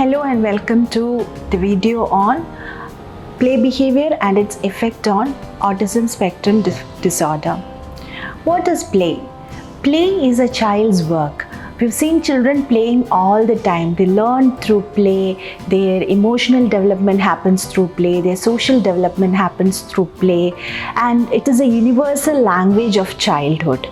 Hello and welcome to the video on play behavior and its effect on autism spectrum disorder. What is play? Play is a child's work. We've seen children playing all the time. They learn through play, their emotional development happens through play, their social development happens through play, and it is a universal language of childhood.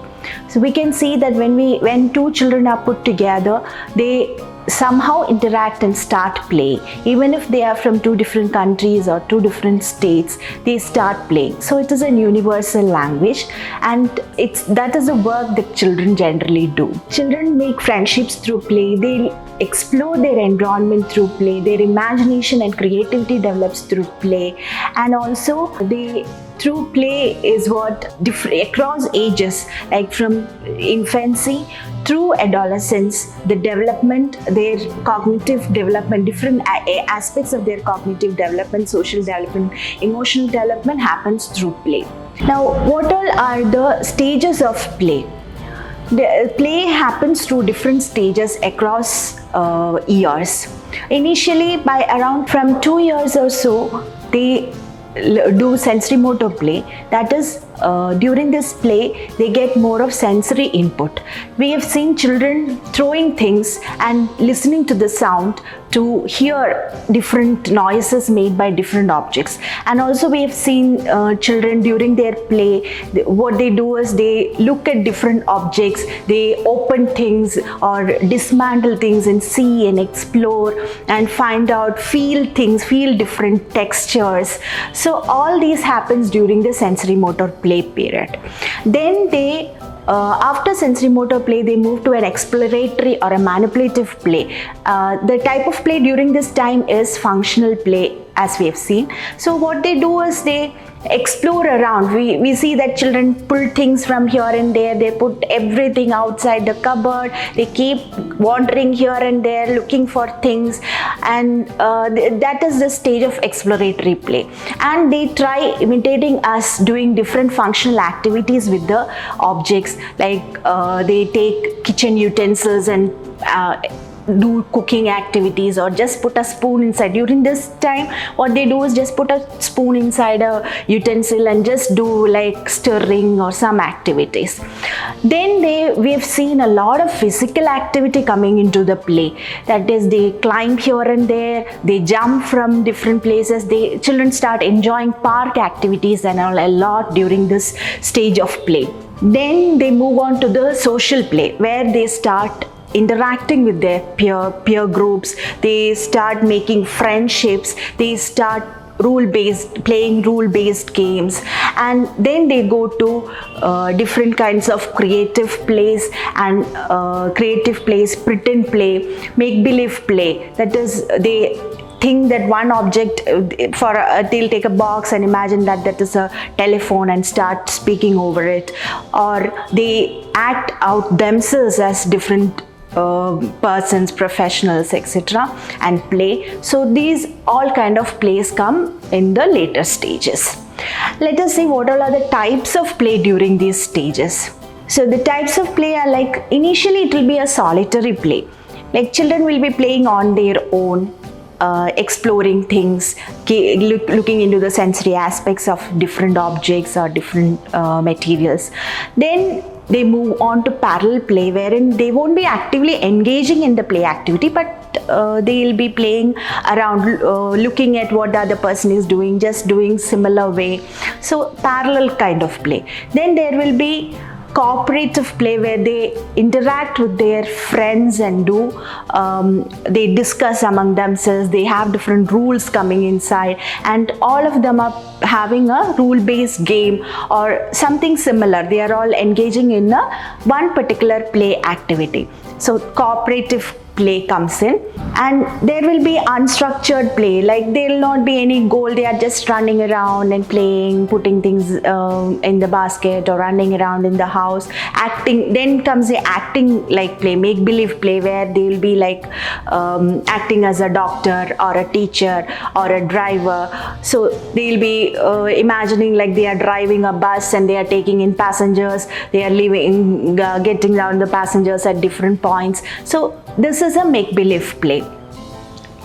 So we can see that when two children are put together, they somehow interact and start play. Even if they are from two different countries or two different states, they start playing. So it is a universal language, and that is the work that children generally do. Children make friendships through play. They explore their environment through play. Their imagination and creativity develops through play, and also through play is what across ages, like from infancy through adolescence, the development, their cognitive development, different aspects of their cognitive development, social development, emotional development happens through play. Now, what all are the stages of play? The play happens through different stages across years. Initially, by around from 2 years or so, they do sensory motor play. That is, during this play they get more of sensory input. We have seen children throwing things and listening to the sound to hear different noises made by different objects. And also we have seen children during their play, what they do is they look at different objects, they open things or dismantle things and see and explore and find out, feel things, feel different textures. So all these happens during the sensory motor play period. Then they after sensory motor play, they move to an exploratory or a manipulative play. The type of play during this time is functional play, as we have seen. So what they do is they explore around. We see that children pull things from here and there. They put everything outside the cupboard. They keep wandering here and there looking for things, and that is the stage of exploratory play. And they try imitating us doing different functional activities with the objects, like they take kitchen utensils and do cooking activities, or just put a spoon inside. During this time, what they do is just put a spoon inside a utensil and just do like stirring or some activities. Then we have seen a lot of physical activity coming into the play. That is, they climb here and there, they jump from different places. Children start enjoying park activities and a lot during this stage of play. Then they move on to the social play, where they start interacting with their peer groups. They start making friendships. They start playing rule-based games, and then they go to different kinds of creative plays and pretend play, make-believe play. That is, they think that one object, they'll take a box and imagine that is a telephone and start speaking over it, or they act out themselves as different persons, professionals, etc., and play. So these all kind of plays come in the later stages. Let us see what all are the types of play during these stages. So the types of play are like, initially it will be a solitary play. Like children will be playing on their own, exploring things, looking into the sensory aspects of different objects or different materials. Then they move on to parallel play, wherein they won't be actively engaging in the play activity, but they'll be playing around, looking at what the other person is doing, just doing similar way. So parallel kind of play. Then there will be cooperative play, where they interact with their friends and they discuss among themselves. They have different rules coming inside, and all of them are having a rule-based game or something similar. They are all engaging in one particular play activity. So cooperative play comes in, and there will be unstructured play, like there will not be any goal. They are just running around and playing, putting things in the basket or running around in the house, acting. Then comes the acting like play, make believe play, where they will be like acting as a doctor or a teacher or a driver. So they will be imagining like they are driving a bus and they are taking in passengers, they are getting down the passengers at different points. So this is a make-believe play.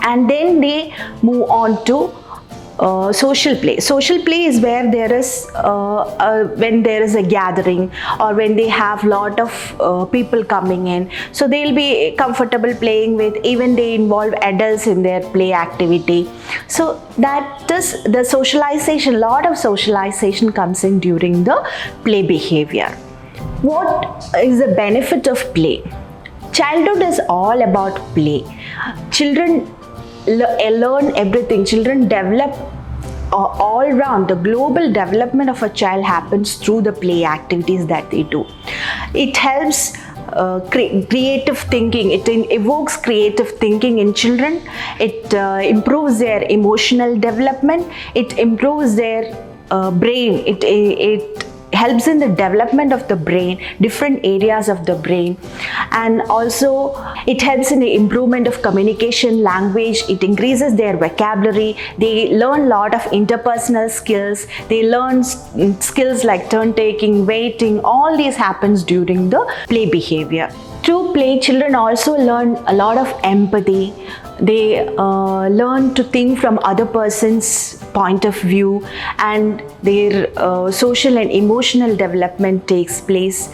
and then they move on to social play. Social play is where there is when there is a gathering, or when they have lot of people coming in, so they'll be comfortable playing with, even they involve adults in their play activity. So that is the socialization. Lot of socialization comes in during the play behavior. What is the benefit of play? Childhood is all about play. Children learn everything. Children develop all round. The global development of a child happens through the play activities that they do. It helps creative thinking. It evokes creative thinking in children. It improves their emotional development. It improves their brain. It helps in the development of the brain, different areas of the brain, and also it helps in the improvement of communication, language. It increases their vocabulary. They learn a lot of interpersonal skills. They learn skills like turn taking, waiting. All these happens during the play behavior. Through play, children also learn a lot of empathy. They learn to think from other person's point of view, and their social and emotional development takes place,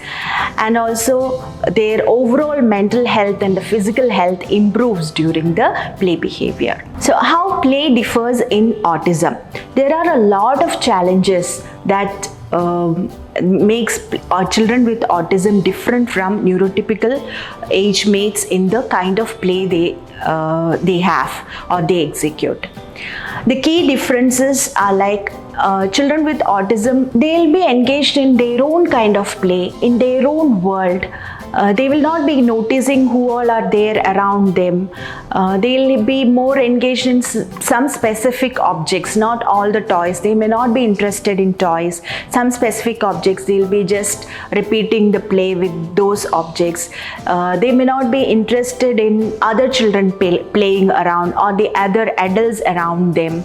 and also their overall mental health and the physical health improves during the play behavior. So how play differs in autism? There are a lot of challenges that makes children with autism different from neurotypical age mates in the kind of play they have or they execute. The key differences are like children with autism, they'll be engaged in their own kind of play, in their own world. They will not be noticing who all are there around them. They'll be more engaged in some specific objects, not all the toys. They may not be interested in toys. Some specific objects, they'll be just repeating the play with those objects. They may not be interested in other children playing around or the other adults around them.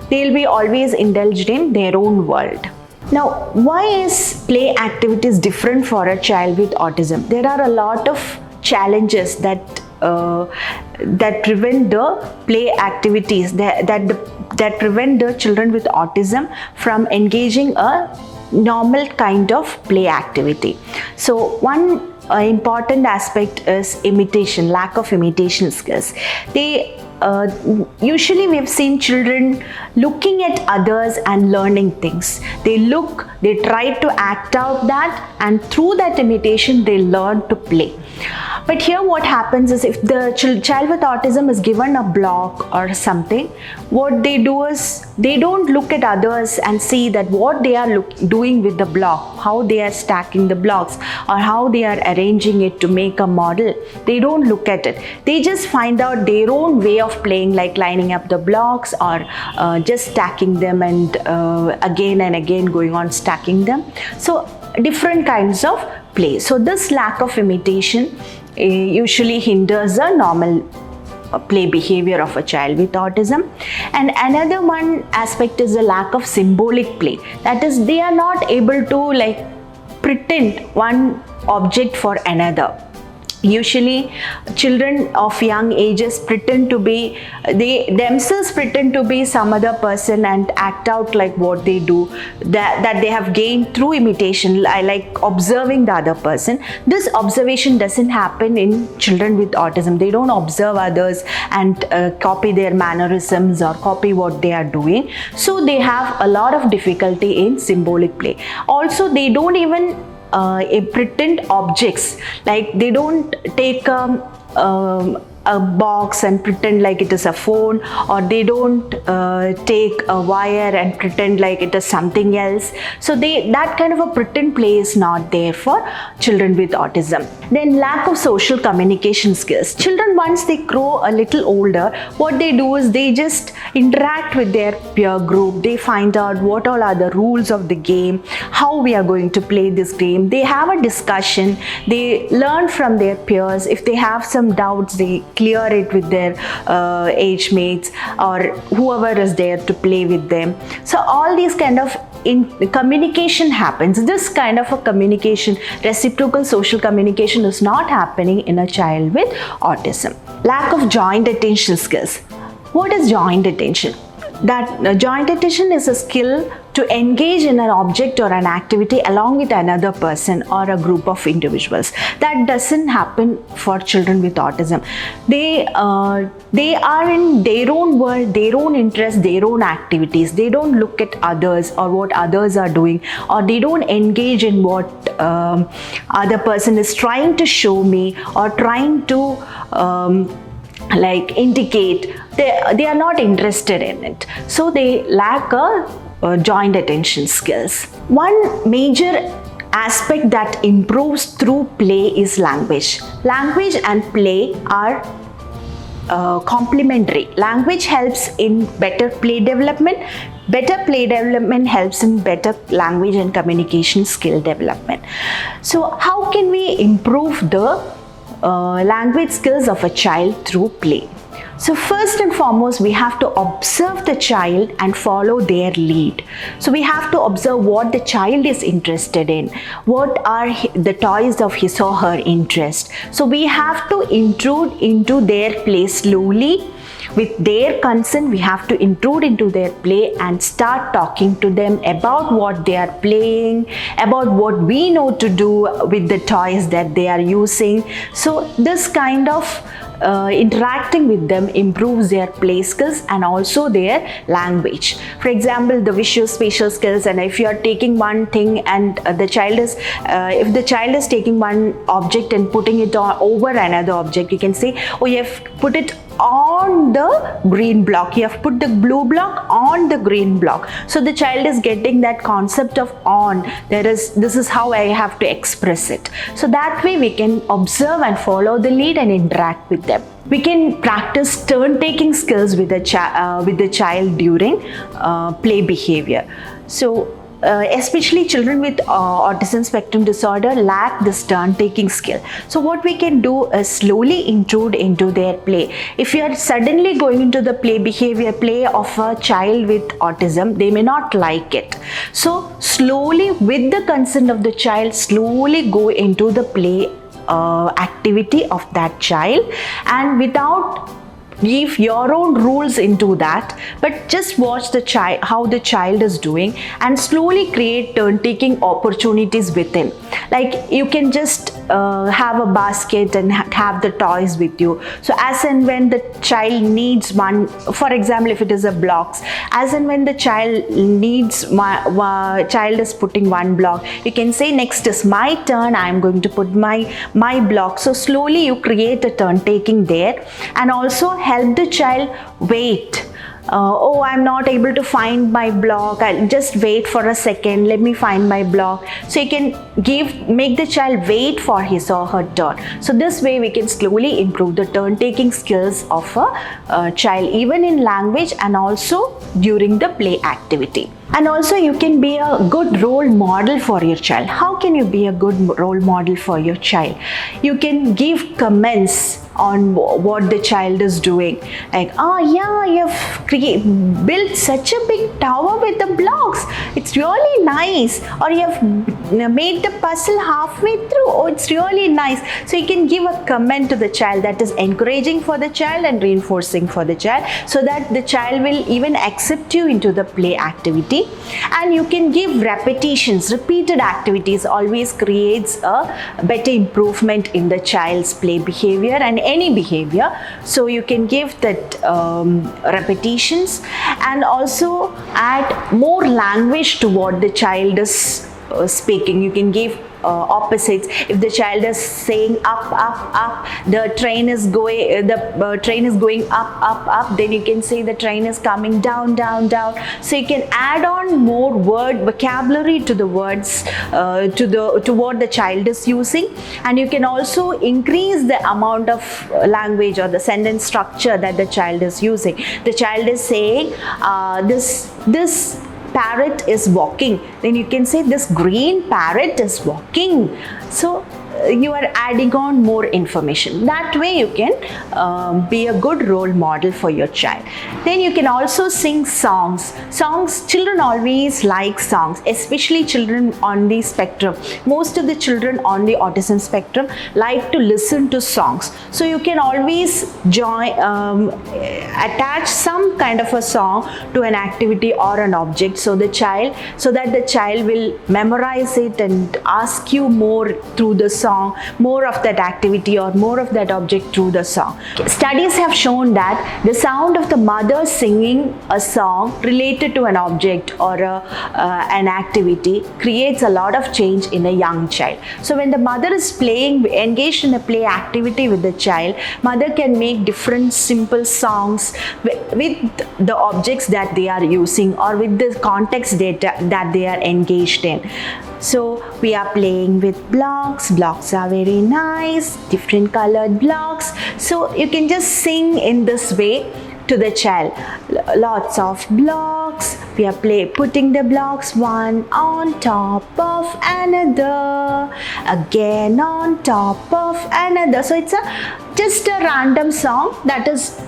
They'll be always indulged in their own world. Now, why is play activities different for a child with autism? There are a lot of challenges that prevent the play activities, that prevent the children with autism from engaging a normal kind of play activity. So one important aspect is imitation, lack of imitation skills. Usually we've seen children looking at others and learning things. They try to act out that, and through that imitation they learn to play. But here what happens is, if the child with autism is given a block or something, what they do is they don't look at others and see that what they are doing with the block, how they are stacking the blocks or how they are arranging it to make a model. They don't look at it. They just find out their own way of playing, like lining up the blocks or just stacking them and again and again going on stacking them. So different kinds of play. So this lack of imitation usually hinders a normal play behavior of a child with autism. And another one aspect is the lack of symbolic play. That is, they are not able to pretend one object for another. Usually children of young ages they themselves pretend to be some other person and act out like what they do, that they have gained through imitation, like observing the other person. This observation doesn't happen in children with autism. They don't observe others and copy their mannerisms or copy what they are doing. So they have a lot of difficulty in symbolic play. Also, they don't even pretend objects, like they don't take a box and pretend like it is a phone, or they don't take a wire and pretend like it is something else. So that kind of a pretend play is not there for children with autism. Then lack of social communication skills. Children, once they grow a little older, what they do is they just interact with their peer group. They find out what all are the rules of the game, how we are going to play this game. They have a discussion. They learn from their peers. If they have some doubts, they clear it with their age mates or whoever is there to play with them. So all these kind of communication happens. This kind of a communication, reciprocal social communication, is not happening in a child with autism. Lack of joint attention skills. What is joint attention? That joint attention is a skill to engage in an object or an activity along with another person or a group of individuals. That doesn't happen for children with autism. They are in their own world, their own interests, their own activities. They don't look at others or what others are doing, or they don't engage in what other person is trying to show me or trying to indicate. They are not interested in it, so they lack a joint attention skills. One major aspect that improves through play is language. Language and play are complementary. Language helps in better play development. Better play development helps in better language and communication skill development. So how can we improve the language skills of a child through play? So first and foremost, we have to observe the child and follow their lead. So we have to observe what the child is interested in, what are the toys of his or her interest. So we have to intrude into their play slowly. With their consent, we have to intrude into their play and start talking to them about what they are playing, about what we know to do with the toys that they are using. So this kind of interacting with them improves their play skills and also their language. For example, the visual spatial skills, and if you are taking one thing and if the child is taking one object and putting it over another object, you can say, oh, you have put it on the green block, you have put the blue block on the green block. So the child is getting that concept of on. This is how I have to express it. So that way we can observe and follow the lead and interact with them. We can practice turn-taking skills with the child during play behavior. So especially children with autism spectrum disorder lack this turn-taking skill. So what we can do is slowly intrude into their play. If you are suddenly going into the play of a child with autism, they may not like it. So slowly, with the consent of the child, slowly go into the play activity of that child, and without give your own rules into that, but just watch the child, how the child is doing, and slowly create turn-taking opportunities within. Like you can just have a basket and have the toys with you. So as and when the child needs one, for example, if it is a blocks, as and when the child needs, child is putting one block, you can say, next is my turn, I am going to put my block. So slowly you create a turn-taking there, and also help the child wait. Oh, I'm not able to find my block. I'll just wait for a second. Let me find my block. So you can make the child wait for his or her turn. So this way we can slowly improve the turn-taking skills of a child, even in language and also during the play activity. And also you can be a good role model for your child. How can you be a good role model for your child? You can give comments on what the child is doing, like, oh yeah, you've built such a big tower with the blocks, it's really nice. Or you have made the puzzle halfway through, oh, it's really nice. So you can give a comment to the child that is encouraging for the child and reinforcing for the child, so that the child will even accept you into the play activity. And you can give repetitions. Repeated activities always creates a better improvement in the child's play behavior and any behavior. So you can give that repetitions, and also add more language to what the child is speaking. You can give opposites. If the child is saying up, up, up, the train is going up, then you can say the train is coming down, down, down. So you can add on more word vocabulary to the words, to what the child is using, and you can also increase the amount of language or the sentence structure that the child is using. The child is saying this parrot is walking, then you can say this green parrot is walking. So you are adding on more information. That way you can be a good role model for your child. Then you can also sing songs. Children always like songs, especially children on the spectrum. Most of the children on the autism spectrum like to listen to songs. So you can always attach some kind of a song to an activity or an object, so that the child will memorize it and ask you more through the song, more of that activity or more of that object through the song. Studies have shown that the sound of the mother singing a song related to an object or an activity creates a lot of change in a young child. So when the mother is engaged in a play activity with the child, mother can make different simple songs with the objects that they are using or with the context data that they are engaged in. So we are playing with blocks. Blocks are very nice, different colored blocks. So you can just sing in this way to the child. Lots of blocks. We are putting the blocks one on top of another, again on top of another. So it's just a random song that is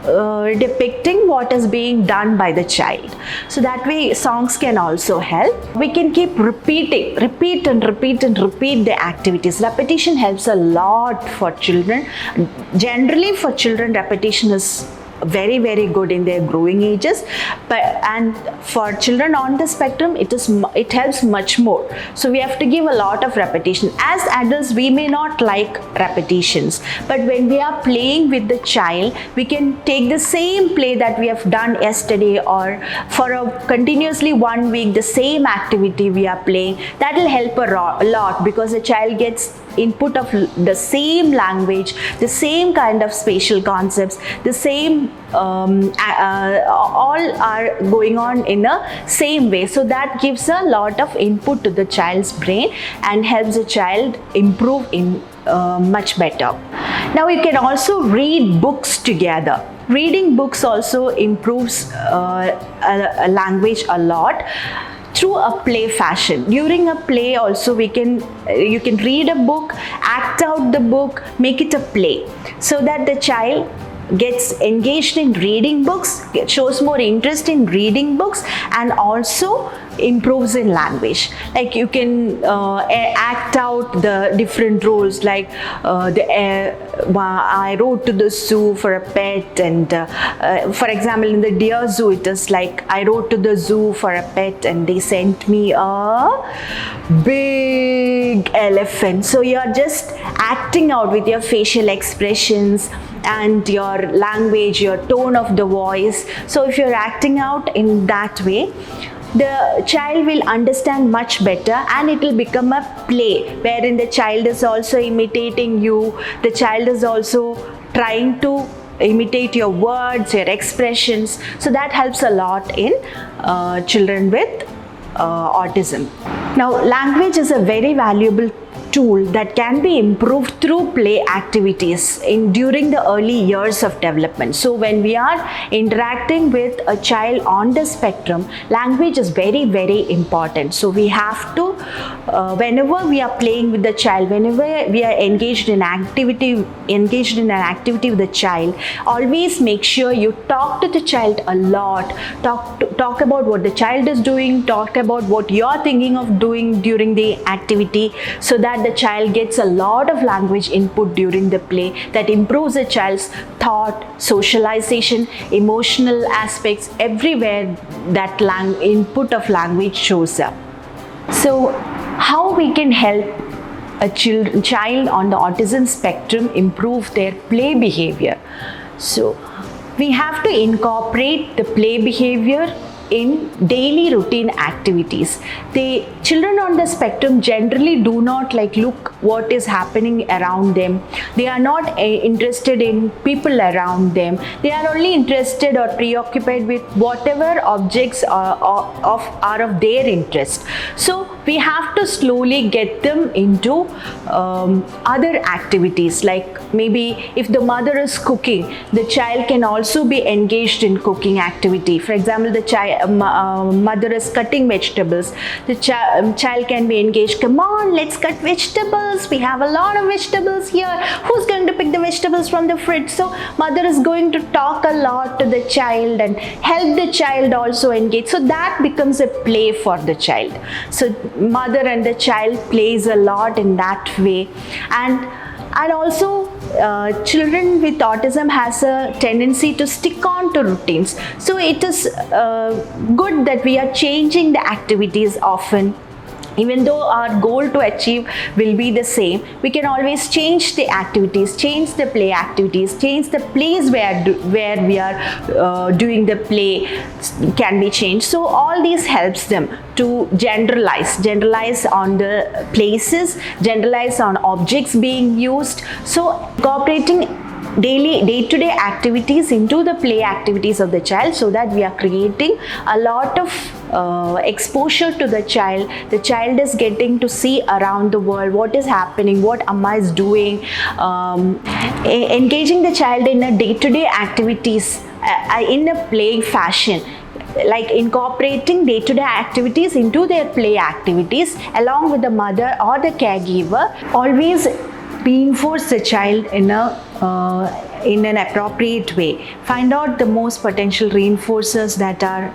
depicting what is being done by the child. So that way songs can also help. We can keep repeat the activities. Repetition helps a lot for children. Generally for children, repetition is very, very good in their growing ages, and for children on the spectrum it helps much more. So we have to give a lot of repetition. As adults, we may not like repetitions, but when we are playing with the child, we can take the same play that we have done yesterday or for a continuously 1 week, the same activity we are playing. That will help a lot, because the child gets input of the same language, the same kind of spatial concepts, the same all are going on in a same way. So that gives a lot of input to the child's brain and helps the child improve in much better. Now you can also read books together. Reading books also improves a language a lot through a play fashion. During a play also you can read a book, act out the book, make it a play, so that the child gets engaged in reading books, shows more interest in reading books, and also improves in language. Like you can act out the different roles, like I wrote to the zoo for a pet, and for example in the deer zoo it is like I wrote to the zoo for a pet and they sent me a big elephant. So you are just acting out with your facial expressions and your language, your tone of the voice. So if you're acting out in that way, the child will understand much better, and it will become a play wherein the child is also imitating you. The child is also trying to imitate your words, your expressions. So that helps a lot in children with autism. Now, language is a very valuable tool that can be improved through play activities during the early years of development. So when we are interacting with a child on the spectrum, language is very, very important. So we have to, whenever we are playing with the child, whenever we are engaged in an activity with the child, always make sure you talk to the child a lot. Talk about what the child is doing, talk about what you are thinking of doing during the activity, so that the child gets a lot of language input during the play that improves the child's thought, socialization, emotional aspects, everywhere that input of language shows up. So how we can help a child on the autism spectrum improve their play behavior? So we have to incorporate the play behavior in daily routine activities. The children on the spectrum generally do not look what is happening around them. They are not interested in people around them. They are only interested or preoccupied with whatever objects are of their interest. So we have to slowly get them into other activities, like maybe if the mother is cooking, the child can also be engaged in cooking activity. For example, the child mother is cutting vegetables, the child can be engaged. Come on, let's cut vegetables. We have a lot of vegetables here. Who's going to pick the vegetables from the fridge? So mother is going to talk a lot to the child and help the child also engage. So that becomes a play for the child. So mother and the child plays a lot in that way. And also children with autism has a tendency to stick on to routines. So it is good that we are changing the activities often. Even though our goal to achieve will be the same, we can always change the activities, change the play activities, change the place where we are doing the play can be changed. So all these helps them to generalize on the places, generalize on objects being used. So incorporating day-to-day activities into the play activities of the child, so that we are creating a lot of exposure to the child. The child is getting to see around the world what is happening, what Amma is doing, engaging the child in a day-to-day activities in a playing fashion, like incorporating day-to-day activities into their play activities along with the mother or the caregiver. Always reinforce the child in an appropriate way. Find out the most potential reinforcers that are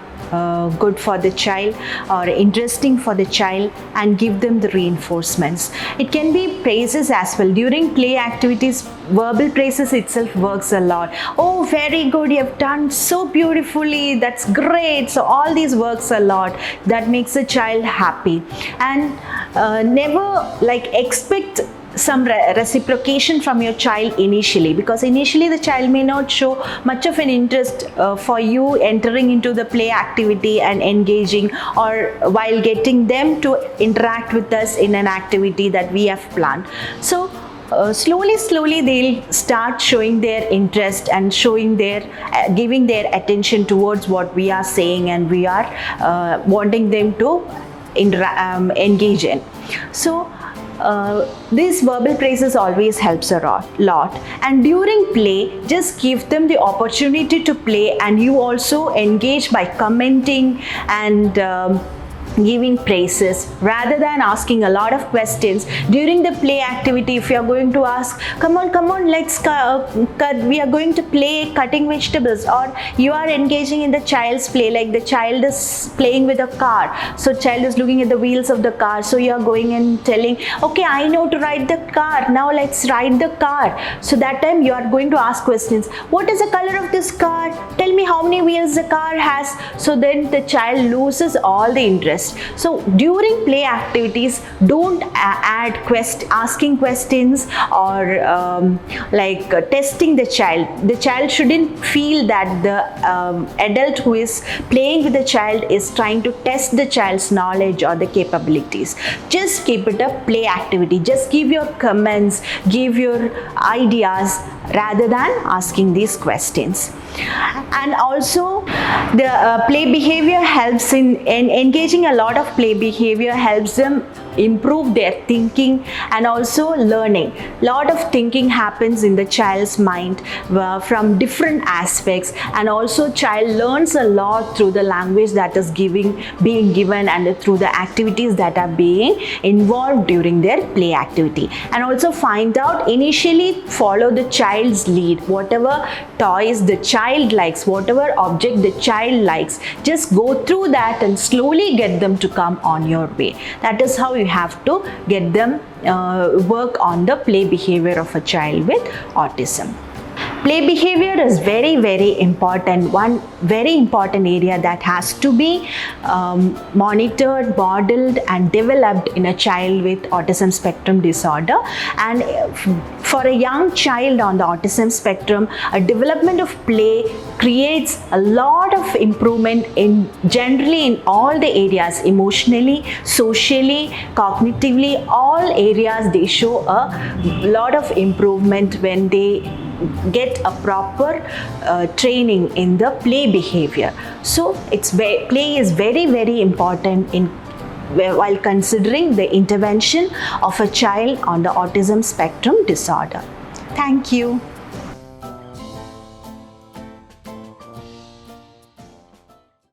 good for the child or interesting for the child, and give them the reinforcements. It can be praises as well. During play activities, verbal praises itself works a lot. Oh, very good, you have done so beautifully, that's great. So all these works a lot. That makes the child happy. And never expect some reciprocation from your child initially, because initially the child may not show much of an interest for you entering into the play activity and engaging, or while getting them to interact with us in an activity that we have planned. So slowly they'll start showing their interest and showing their giving their attention towards what we are saying and we are wanting them to engage in. So these verbal praises always helps a lot. And during play, just give them the opportunity to play, and you also engage by commenting and giving praises rather than asking a lot of questions. During the play activity, if you are going to ask, come on, let's cut, we are going to play cutting vegetables, or you are engaging in the child's play, like the child is playing with a car, so child is looking at the wheels of the car, so you are going and telling, okay, I know to ride the car, now let's ride the car. So that time you are going to ask questions. What is the color of this car? Tell me how many wheels the car has. So then the child loses all the interest. So during play activities, don't add asking questions or testing the child. The child shouldn't feel that the adult who is playing with the child is trying to test the child's knowledge or the capabilities. Just keep it a play activity. Just give your comments, give your ideas rather than asking these questions. And also the play behavior helps in engaging. A lot of play behavior helps them improve their thinking and also learning. Lot of thinking happens in the child's mind from different aspects, and also child learns a lot through the language that is being given and through the activities that are being involved during their play activity. And also find out, initially follow the child's lead. Whatever toys the child likes, whatever object the child likes, just go through that and slowly get them to come on your way. That is how you have to get them work on the play behavior of a child with autism. Play behavior is very, very important. One very important area that has to be monitored, modeled and developed in a child with autism spectrum disorder. And for a young child on the autism spectrum, a development of play creates a lot of improvement generally in all the areas, emotionally, socially, cognitively, all areas. They show a lot of improvement when they get a proper training in the play behavior. So play is very, very important while considering the intervention of a child on the autism spectrum disorder. Thank you.